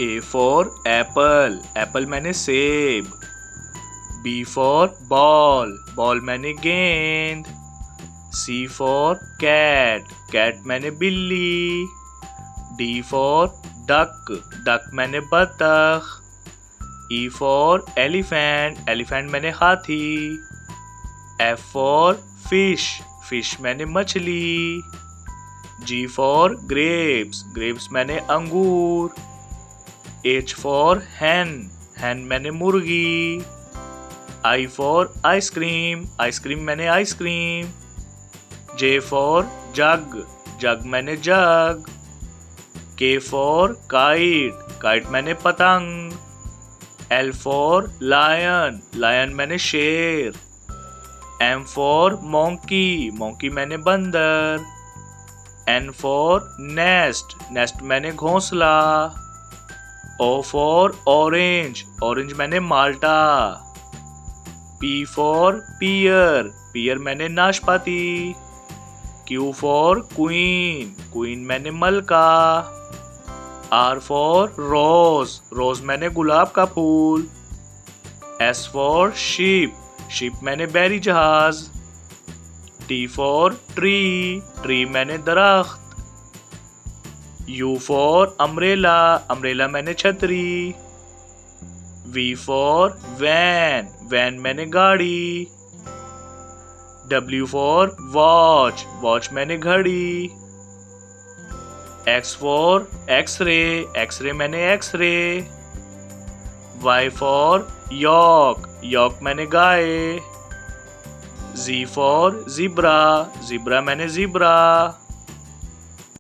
A for apple, apple मैंने सेब. B for ball, ball मैंने गेंद. C for cat, cat मैंने बिल्ली. D for duck, duck मैंने बतख. E for elephant, elephant मैंने हाथी. F for fish, fish मैंने मछली. G for grapes, grapes मैंने अंगूर. H for hen, hen मैंने मुर्गी. I for ice cream, ice cream मैंने ice cream. J for jug, jug मैंने जग. K for kite, kite मैंने पतंग. L for lion, lion मैंने शेर. M for monkey, monkey मैंने बंदर. N for nest, nest मैंने घोंसला. O for orange, orange मैंने माल्टा. P for pear, pear मैंने नाशपाती. Q for queen, queen मैंने मलका. R for rose, rose मैंने गुलाब का फूल. S for sheep, sheep मैंने बैरी जहाज. T for tree, tree मैंने दरख्त. U for umbrella, umbrella मैंने छतरी. V for van, van मैंने गाड़ी. W for watch, watch मैंने घड़ी. X for x-ray, x-ray मैंने x-ray. Y for yak, yak मैंने गाय. Z for zebra, zebra मैंने zebra.